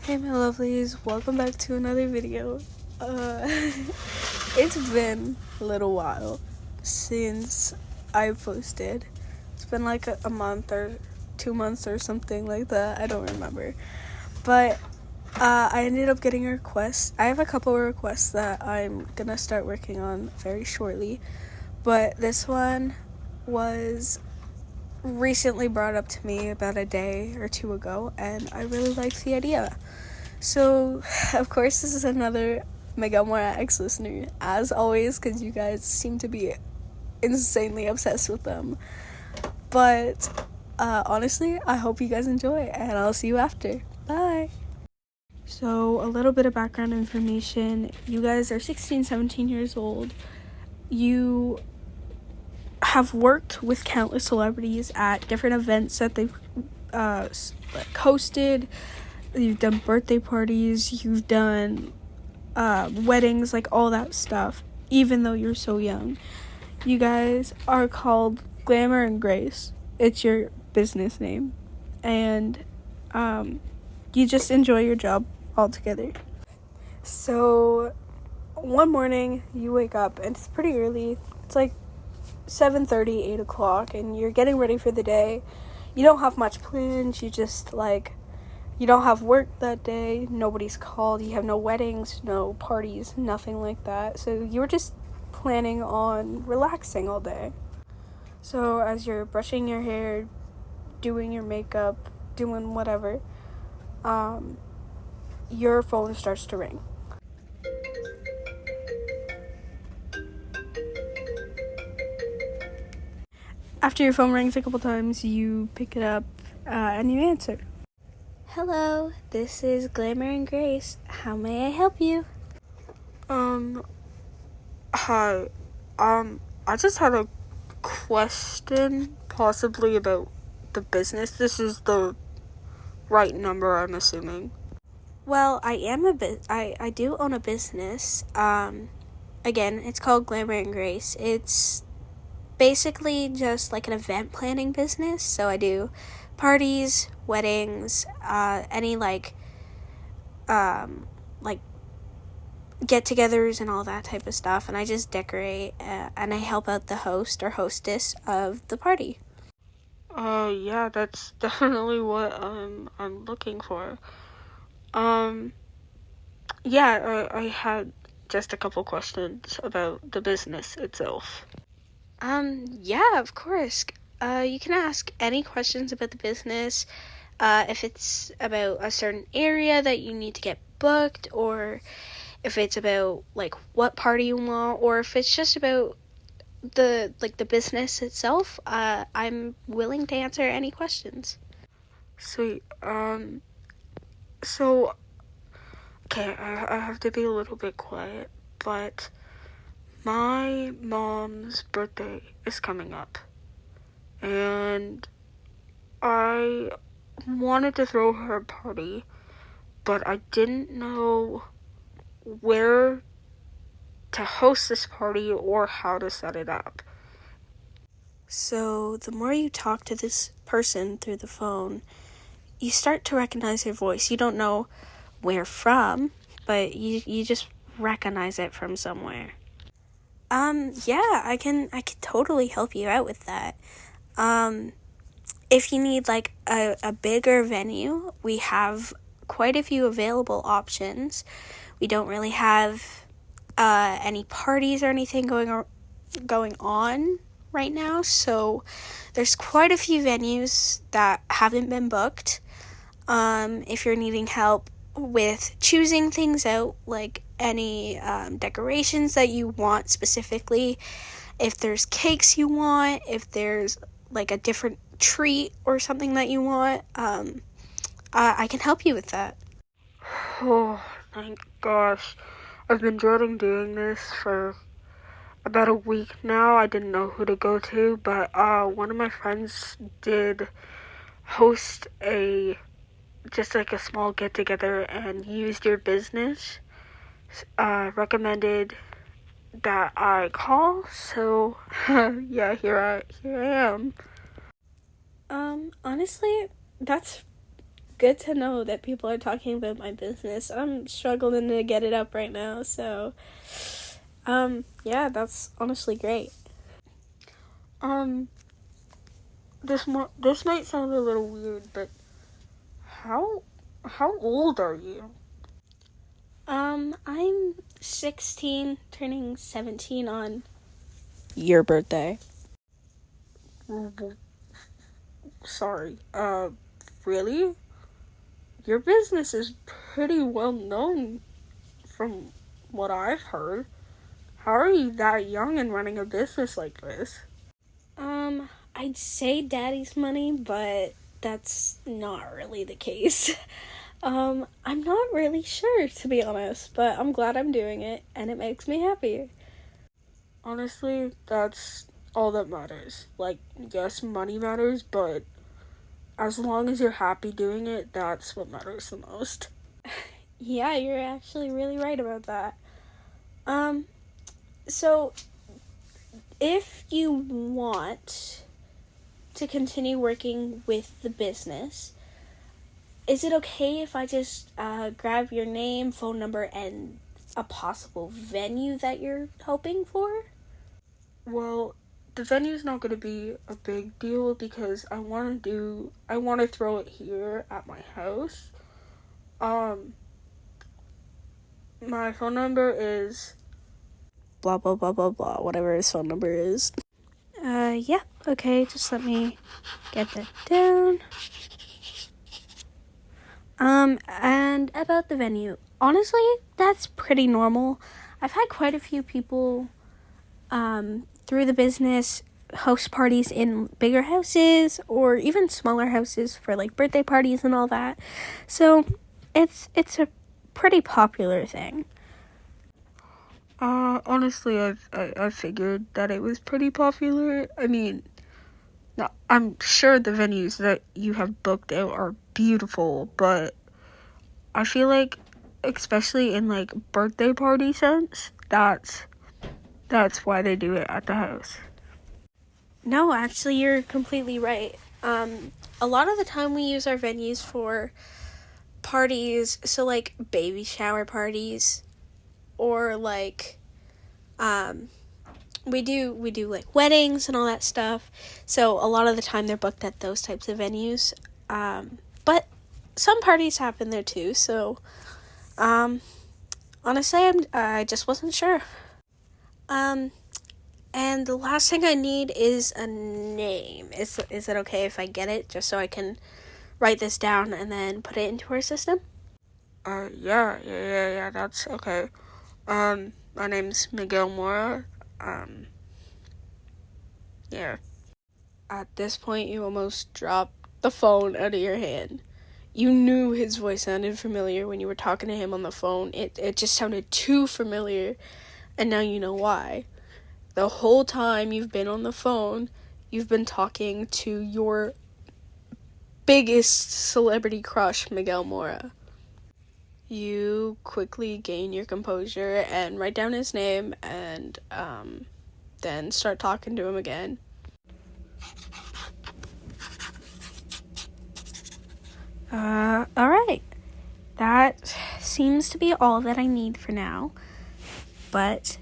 Hey my lovelies, welcome back to another video. It's been a little while since I posted. It's been like a month or 2 months or something like that, I don't remember. But I ended up getting a request. I have a couple of requests that I'm gonna start working on very shortly. But this one was recently brought up to me about a day or two ago, and I really liked the idea. So, of course, this is another Miguel Mora ex-listener, as always, because you guys seem to be insanely obsessed with them. But, honestly, I hope you guys enjoy, and I'll see you after. Bye! So, a little bit of background information. You guys are 16, 17 years old. You have worked with countless celebrities at different events that they've hosted. You've done birthday parties, you've done weddings, like all that stuff, even though you're so young. You guys are called Glamour and Grace. It's your business name. And you just enjoy your job altogether. So one morning you wake up and it's pretty early. It's like 7:30, 8 o'clock, and you're getting ready for the day. You don't have much planned. You don't have work that day. Nobody's called. You have no weddings, no parties, nothing like that. So you were just planning on relaxing all day. So as you're brushing your hair, doing your makeup, doing whatever, your phone starts to ring. After your phone rings a couple times, you pick it up and you answer. Hello, this is Glamour and Grace. How may I help you? Hi. I just had a question, possibly about the business. This is the right number, I'm assuming. Well, I do own a business. Again, it's called Glamour and Grace. It's basically just like an event planning business. So I do parties, weddings, any like get-togethers and all that type of stuff, and I just decorate and I help out the host or hostess of the party. Yeah, that's definitely what I'm looking for. Yeah, I had just a couple questions about the business itself. Yeah, of course. You can ask any questions about the business. If it's about a certain area that you need to get booked, or if it's about like what party you want, or if it's just about the business itself, I'm willing to answer any questions. Sweet. So, okay, I have to be a little bit quiet, but my mom's birthday is coming up, and I wanted to throw her a party, but I didn't know where to host this party or how to set it up. So the more you talk to this person through the phone, you start to recognize their voice. You don't know where from, but you just recognize it from somewhere. Yeah, I can totally help you out with that. If you need like a bigger venue, we have quite a few available options. We don't really have any parties or anything going on right now, so there's quite a few venues that haven't been booked. If you're needing help with choosing things out, like any decorations that you want specifically, if there's cakes you want, if there's like a different treat or something that you want, I can help you with that. Oh, thank gosh. I've been dreading doing this for about a week now. I didn't know who to go to, but one of my friends did host just like a small get together and used your business. Recommended that I call, so yeah, here I am. Honestly, that's good to know that people are talking about my business. I'm struggling to get it up right now, so yeah, that's honestly great. This might sound a little weird, but how old are you? I'm 16, turning 17 on your birthday. Sorry. Really? Your business is pretty well known from what I've heard. How are you that young and running a business like this? I'd say daddy's money, but that's not really the case. I'm not really sure, to be honest, but I'm glad I'm doing it, and it makes me happy. Honestly, that's all that matters. Like, yes, money matters, but as long as you're happy doing it, that's what matters the most. Yeah, you're actually really right about that. So if you want to continue working with the business, is it okay if I just grab your name, phone number, and a possible venue that you're hoping for? Well, the venue's not going to be a big deal because I want to throw it here at my house. My phone number is blah blah blah blah blah, whatever his phone number is. Yeah, okay, just let me get that down. And about the venue, honestly, that's pretty normal. I've had quite a few people through the business host parties in bigger houses or even smaller houses for like birthday parties and all that. So it's a pretty popular thing. honestly, I figured that it was pretty popular. I mean, no, I'm sure the venues that you have booked out are beautiful, but I feel like, especially in like birthday party sense, that's why they do it at the house. No, actually, you're completely right. A lot of the time we use our venues for parties, so like baby shower parties, or like we do like weddings and all that stuff. So a lot of the time they're booked at those types of venues. But some parties happen there too. So honestly, I just wasn't sure. And the last thing I need is a name. Is it okay if I get it just so I can write this down and then put it into our system? Yeah, that's okay. My name's Miguel Mora. Yeah. At this point, you almost dropped the phone out of your hand. You knew his voice sounded familiar when you were talking to him on the phone. It just sounded too familiar, and now you know why. The whole time you've been on the phone, you've been talking to your biggest celebrity crush, Miguel Mora. You quickly gain your composure and write down his name and then start talking to him again. Alright. That seems to be all that I need for now. But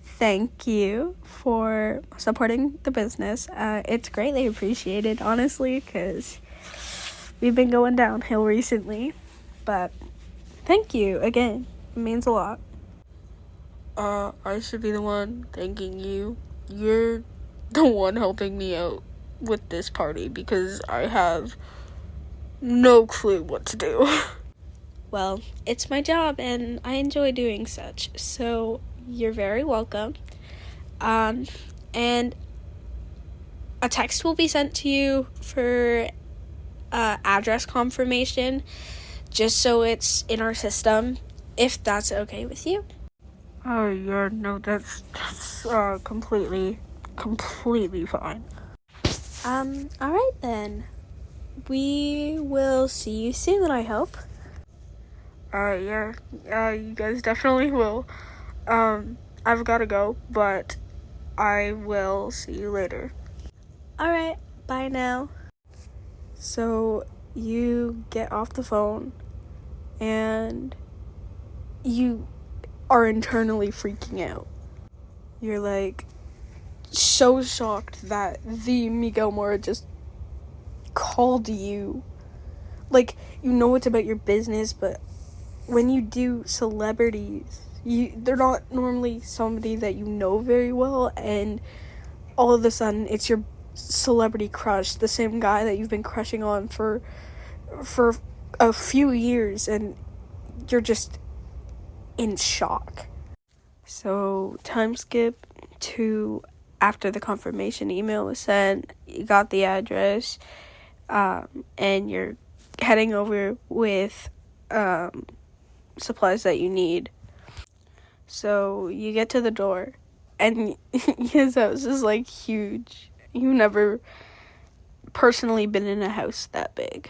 thank you for supporting the business. It's greatly appreciated, honestly, because we've been going downhill recently. But thank you again. It means a lot. I should be the one thanking you. You're the one helping me out with this party because I have no clue what to do. Well, it's my job and I enjoy doing such. So you're very welcome. And a text will be sent to you for address confirmation, just so it's in our system, if that's okay with you. Oh, yeah, no, that's completely fine. Alright then. We will see you soon, I hope. Yeah, you guys definitely will. I've gotta go, but I will see you later. Alright, bye now. So, you get off the phone and you are internally freaking out. You're like so shocked that the Miguel Mora just called you. Like, you know it's about your business, but when you do celebrities, they're not normally somebody that you know very well, and all of a sudden it's your celebrity crush, the same guy that you've been crushing on for a few years, and you're just in shock. So time skip to after the confirmation email was sent, you got the address, and you're heading over with supplies that you need. So you get to the door, and his house is like huge. You've never personally been in a house that big.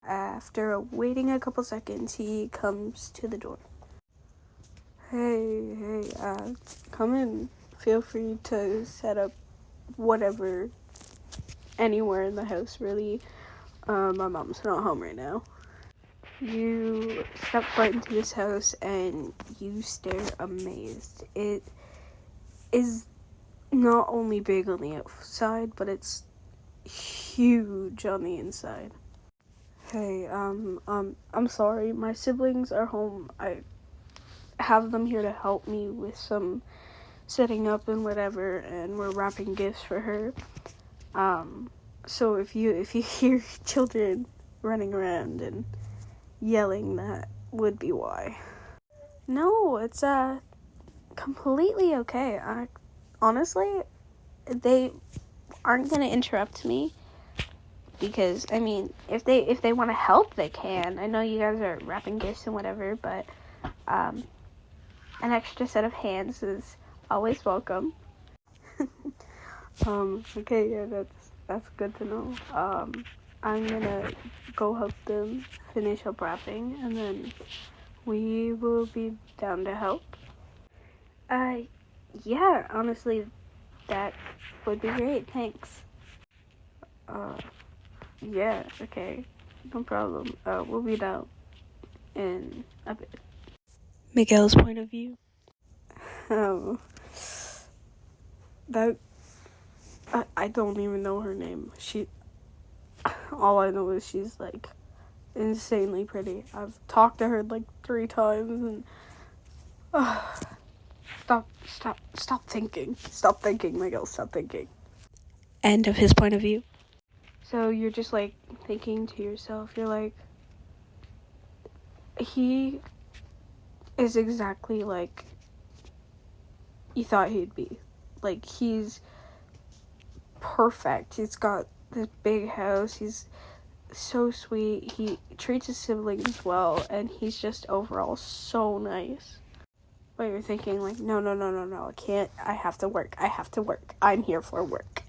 After waiting a couple seconds, he comes to the door. Hey, come in. Feel free to set up whatever, anywhere in the house, really. My mom's not home right now. You step right into this house and you stare amazed. It is not only big on the outside, but it's huge on the inside. Hey, I'm sorry. My siblings are home. I have them here to help me with some setting up and whatever, and we're wrapping gifts for her. So if you hear children running around and yelling, that would be why. No, it's completely okay. Honestly, they aren't gonna interrupt me, because I mean, if they want to help, they can. I know you guys are wrapping gifts and whatever, but an extra set of hands is always welcome. Okay, yeah, that's good to know. I'm gonna go help them finish up wrapping, and then we will be down to help. Yeah, honestly, that would be great, thanks. Yeah, okay, no problem. We'll be down in a bit. Miguel's point of view. That, I don't even know her name. All I know is she's, like, insanely pretty. I've talked to her, like, 3 times, and, Stop thinking. Stop thinking, Miguel, stop thinking. End of his point of view. So you're just, like, thinking to yourself, you're like, he is exactly like you thought he'd be. Like, he's perfect. He's got this big house. He's so sweet. He treats his siblings well, and he's just overall so nice. But you're thinking, like, no, I can't. I have to work. I'm here for work.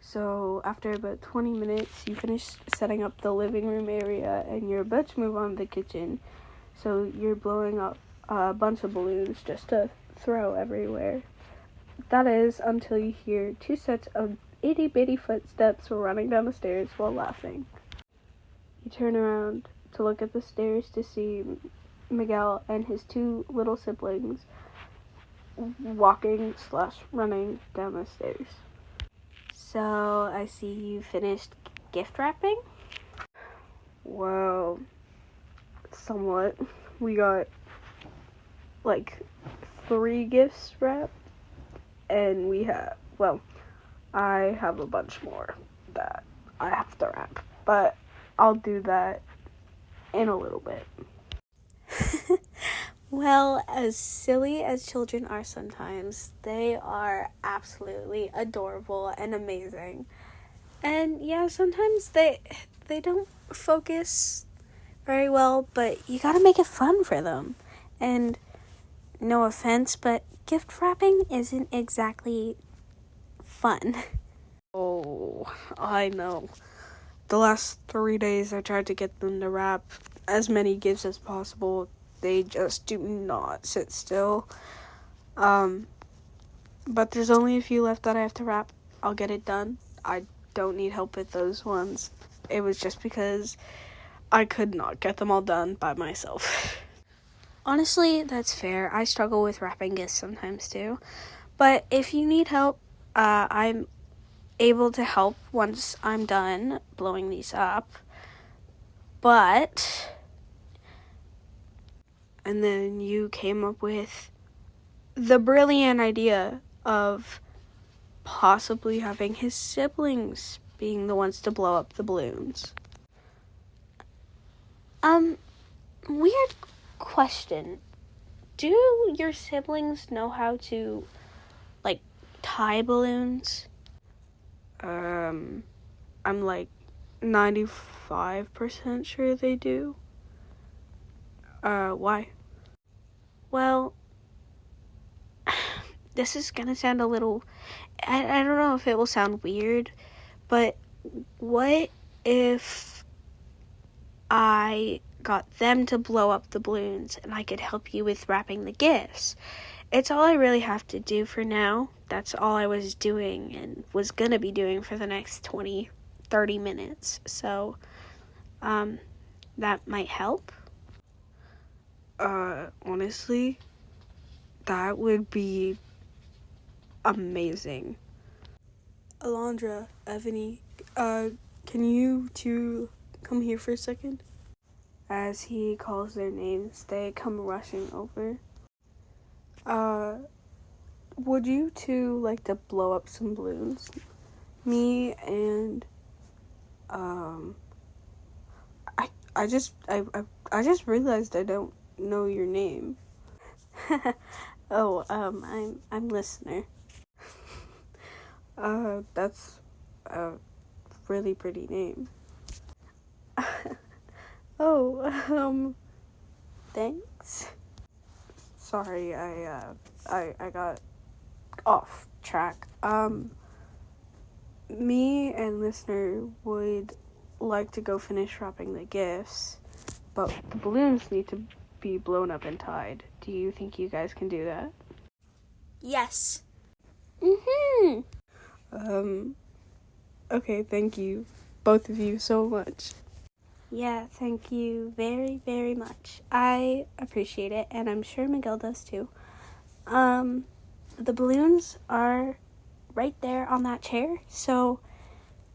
So after about 20 minutes, you finish setting up the living room area, and you're about to move on to the kitchen. So you're blowing up a bunch of balloons just to throw everywhere. That is until you hear 2 sets of itty-bitty footsteps running down the stairs while laughing. You turn around to look at the stairs to see Miguel and his 2 little siblings walking/running down the stairs. So I see you finished gift wrapping? Well, somewhat. We got like 3 gifts wrapped, and I have a bunch more that I have to wrap, but I'll do that in a little bit. Well, as silly as children are sometimes, they are absolutely adorable and amazing. And yeah, sometimes they don't focus very well, but you gotta make it fun for them. And no offense, but gift wrapping isn't exactly fun. Oh, I know. The last 3 days I tried to get them to wrap as many gifts as possible. They just do not sit still. But there's only a few left that I have to wrap. I'll get it done. I don't need help with those ones. It was just because I could not get them all done by myself. Honestly, that's fair. I struggle with wrapping gifts sometimes too. But if you need help, I'm able to help once I'm done blowing these up. And then you came up with the brilliant idea of possibly having his siblings being the ones to blow up the balloons. Weird question. Do your siblings know how to, like, tie balloons? I'm like 95% sure they do. Why? Well, this is gonna sound a little, I don't know if it will sound weird, but what if I got them to blow up the balloons and I could help you with wrapping the gifts? It's all I really have to do for now. That's all I was doing and was gonna be doing for the next 20-30 minutes. So, that might help. Honestly, that would be amazing. Alondra, Evany, can you two come here for a second? As he calls their names, they come rushing over. Would you two like to blow up some balloons? Me and, I just realized I don't know your name. Oh, I'm listener. That's a really pretty name. Oh, thanks. Sorry, I got off track. Me and listener would like to go finish wrapping the gifts, but the balloons need to be blown up and tied. Do you think you guys can do that? Yes. Okay, thank you, both of you, so much. Yeah, thank you very, very much. I appreciate it, and I'm sure Miguel does too. The balloons are right there on that chair, so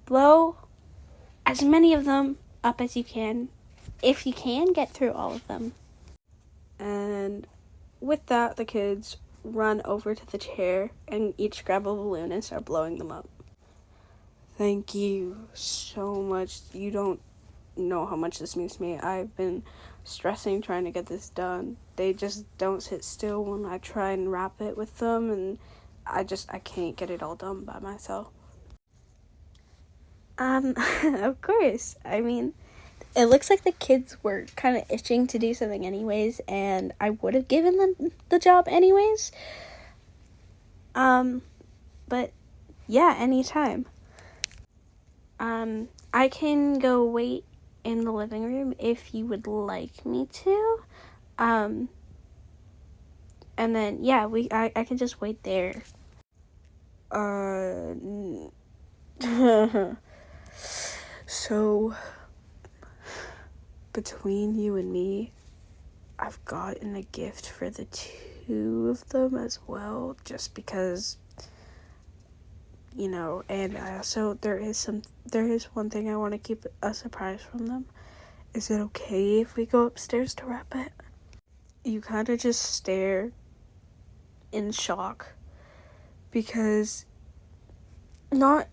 blow as many of them up as you can, if you can get through all of them. And with that, the kids run over to the chair and each grab a balloon and start blowing them up. Thank you so much. You don't know how much this means to me. I've been stressing trying to get this done. They just don't sit still when I try and wrap it with them, and I can't get it all done by myself. Of course. I mean, it looks like the kids were kind of itching to do something anyways, and I would have given them the job anyways. But yeah, anytime. I can go wait in the living room if you would like me to. And then, yeah, I can just wait there. So, between you and me, I've gotten a gift for the two of them as well, just because, you know, and I also, there is one thing I want to keep a surprise from them. Is it okay if we go upstairs to wrap it? You kind of just stare in shock, because not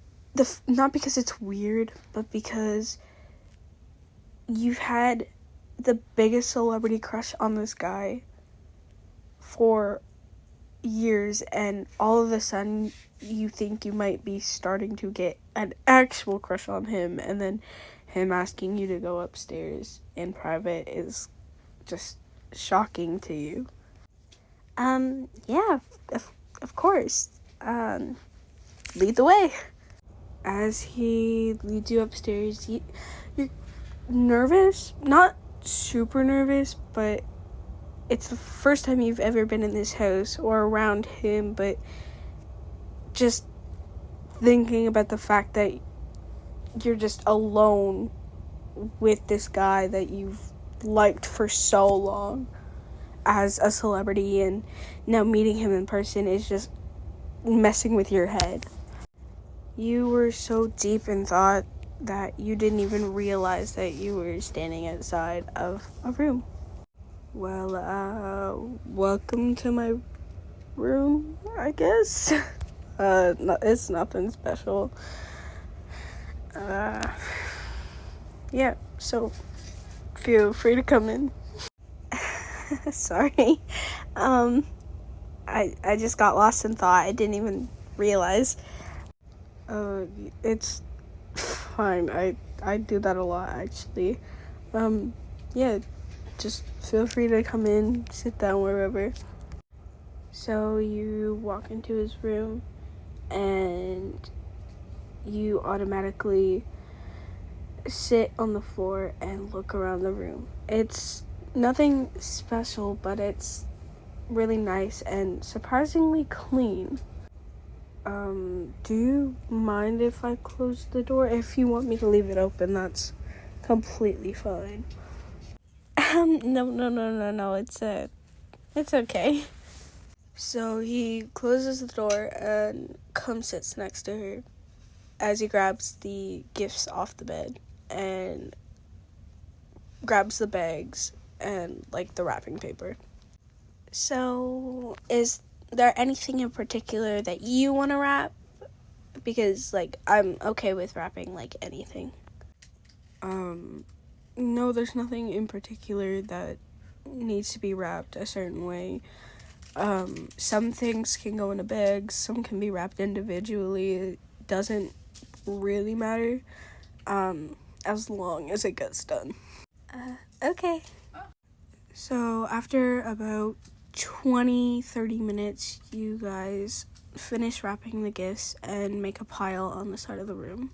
because it's weird, but because you've had the biggest celebrity crush on this guy for years, and all of a sudden you think you might be starting to get an actual crush on him, and then him asking you to go upstairs in private is just shocking to you. Yeah, of course. Lead the way. As he leads you upstairs, you're nervous, not super nervous, but it's the first time you've ever been in this house or around him, but just thinking about the fact that you're just alone with this guy that you've liked for so long as a celebrity, and now meeting him in person is just messing with your head. You were so deep in thought that you didn't even realize that you were standing outside of a room. Well, welcome to my room, I guess. It's nothing special. Yeah, so feel free to come in. Sorry. I just got lost in thought. I didn't even realize. It's fine. I do that a lot, actually. Yeah, just feel free to come in, sit down wherever. So you walk into his room, and you automatically sit on the floor and look around the room. It's nothing special, but it's really nice and surprisingly clean. Do you mind if I close the door? If you want me to leave it open, that's completely fine. No, it's okay. So he closes the door and comes sits next to her as he grabs the gifts off the bed and grabs the bags and, like, the wrapping paper. So, is there anything in particular that you want to wrap? Because, like, I'm okay with wrapping, like, anything. No, there's nothing in particular that needs to be wrapped a certain way. Some things can go in a bag, some can be wrapped individually. It doesn't really matter, as long as it gets done. Okay. So after about 20-30 minutes, you guys finish wrapping the gifts and make a pile on the side of the room.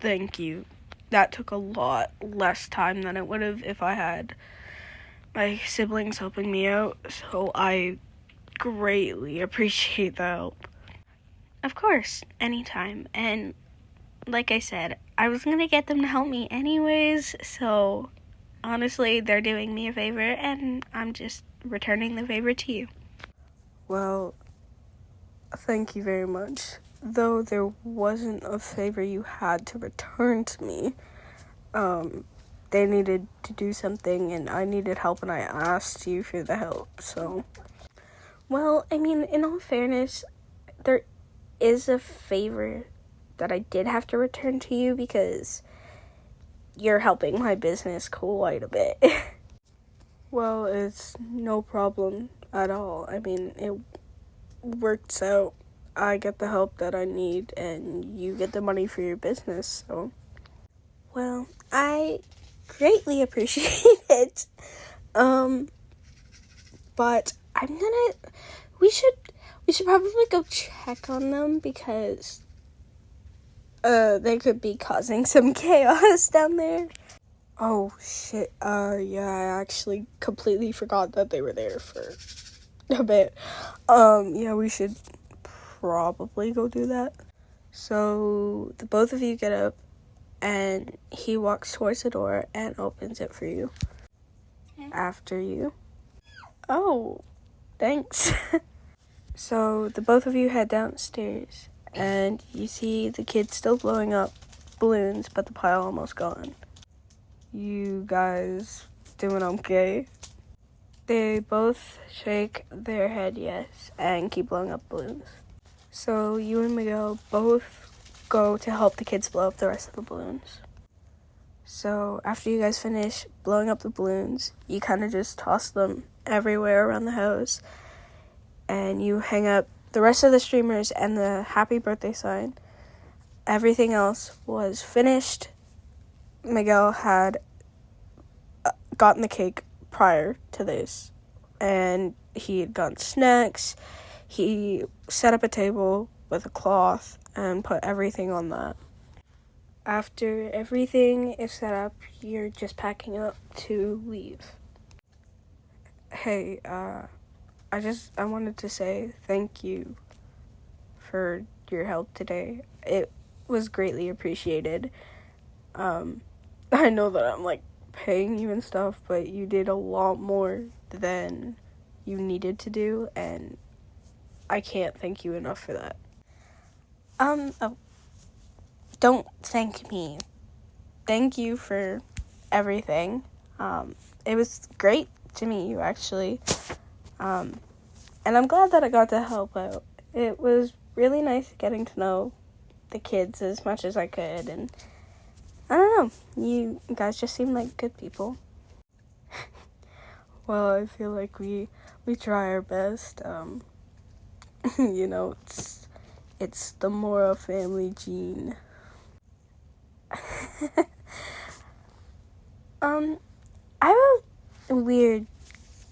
Thank you. That took a lot less time than it would have if I had my siblings helping me out, so I greatly appreciate the help. Of course, anytime. And like I said, I was gonna get them to help me anyways, so honestly, they're doing me a favor, and I'm just returning the favor to you. Well, thank you very much. Though there wasn't a favor you had to return to me, they needed to do something, and I needed help, and I asked you for the help, so. Well, I mean, in all fairness, there is a favor that I did have to return to you because you're helping my business quite a bit. Well, it's no problem at all. I mean, it works out. I get the help that I need, and you get the money for your business, so. Well, I greatly appreciate it. But we should probably go check on them because they could be causing some chaos down there. Oh shit, yeah, I actually completely forgot that they were there for a bit. Yeah, we should probably go do that. So the both of you get up and he walks towards the door and opens it for you. After you. Oh, thanks. So the both of you head downstairs and you see the kids still blowing up balloons, but the pile almost gone. You guys doing okay? They both shake their head yes and keep blowing up balloons. So you and Miguel both go to help the kids blow up the rest of the balloons. So after you guys finish blowing up the balloons, you kind of just toss them everywhere around the house, and you hang up the rest of the streamers and the happy birthday sign. Everything else was finished. Miguel had gotten the cake prior to this, and he had gotten snacks. He set up a table with a cloth and put everything on that. After everything is set up, you're just packing up to leave. Hey, I wanted to say thank you for your help today. It was greatly appreciated. I know that I'm, like, paying you and stuff, but you did a lot more than you needed to do, and I can't thank you enough for that. Don't thank me. Thank you for everything. It was great to meet you, actually. And I'm glad that I got to help out. It was really nice getting to know the kids as much as I could, and I don't know, you guys just seem like good people. Well, I feel like we try our best. You know, it's the Mora family gene. I have a weird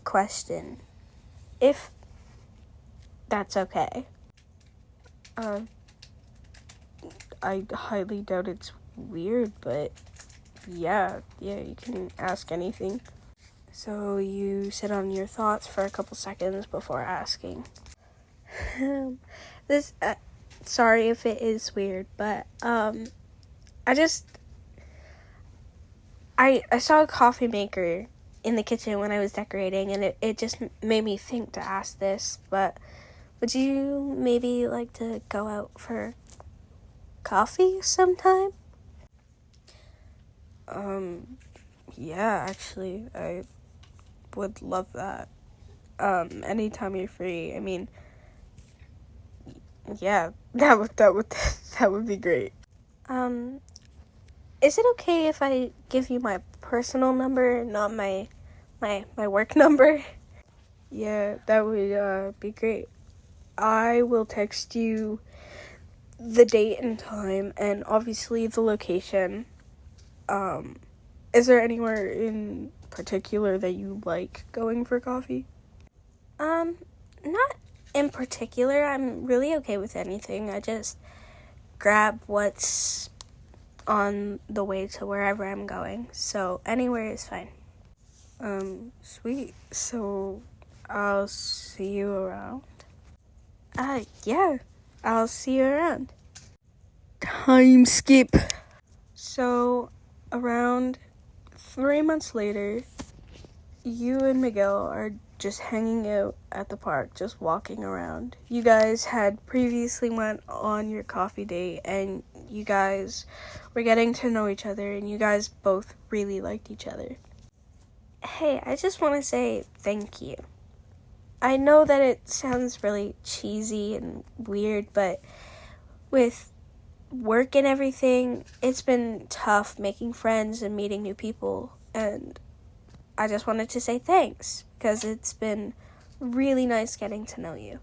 question, if that's okay. I highly doubt it's weird, but yeah, you can ask anything. So you sit on your thoughts for a couple seconds before asking. Sorry if it is weird, but I saw a coffee maker in the kitchen when I was decorating, and it just made me think to ask this, but would you maybe like to go out for coffee sometime? Yeah, actually, I would love that. Anytime you're free. I mean, yeah, that would be great. Is it okay if I give you my personal number, not my work number? Yeah, that would be great. I will text you the date and time, and obviously the location. Is there anywhere in particular that you like going for coffee? Not in particular. I'm really okay with anything. I just grab what's on the way to wherever I'm going. So anywhere is fine. Sweet. So I'll see you around. Yeah. I'll see you around. Time skip. So around 3 months later, you and Miguel are just hanging out at the park, just walking around. You guys had previously went on your coffee date, and you guys were getting to know each other, and you guys both really liked each other. Hey, I just want to say thank you. I know that it sounds really cheesy and weird, but with work and everything, it's been tough making friends and meeting new people, and I just wanted to say thanks, because it's been really nice getting to know you.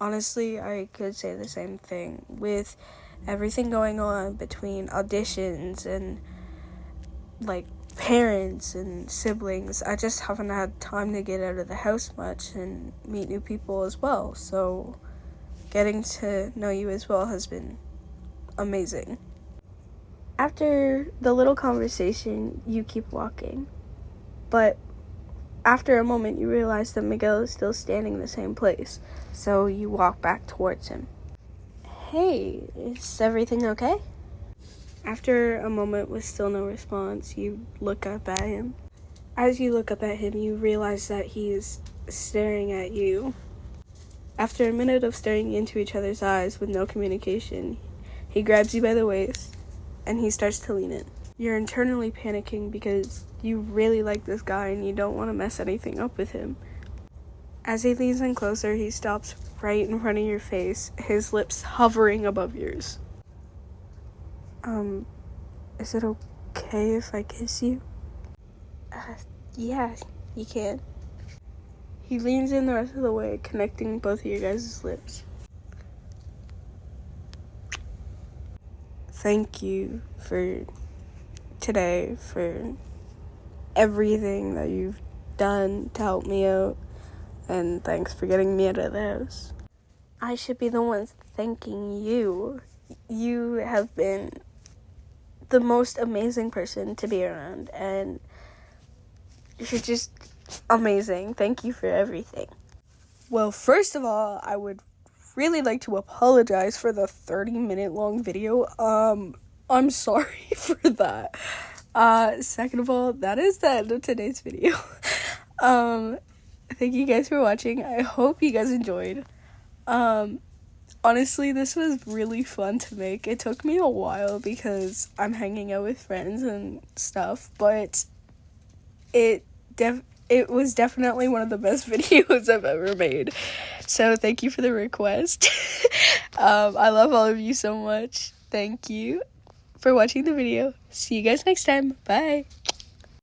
Honestly, I could say the same thing. With everything going on between auditions and, like, parents and siblings, I just haven't had time to get out of the house much and meet new people as well. So getting to know you as well has been amazing. After the little conversation, you keep walking. But after a moment, you realize that Miguel is still standing in the same place. So you walk back towards him. Hey, is everything okay? After a moment with still no response, you look up at him. As you look up at him, you realize that he is staring at you. After a minute of staring into each other's eyes with no communication, he grabs you by the waist and he starts to lean in. You're internally panicking because you really like this guy and you don't want to mess anything up with him. As he leans in closer, he stops right in front of your face, his lips hovering above yours. Is it okay if I kiss you? Yeah, you can. He leans in the rest of the way, connecting both of your guys' lips. Thank you for today, for everything that you've done to help me out, and thanks for getting me out of the house. I should be the one thanking you. You have been the most amazing person to be around, and you're just amazing. Thank you for everything. Well, first of all, I would really like to apologize for the 30-minute long video. I'm sorry for that. Second of all, that is the end of today's video. Thank you guys for watching. I hope you guys enjoyed. Honestly, this was really fun to make. It took me a while because I'm hanging out with friends and stuff, but it was definitely one of the best videos I've ever made. So thank you for the request. I love all of you so much. Thank you for watching the video. See you guys next time. Bye.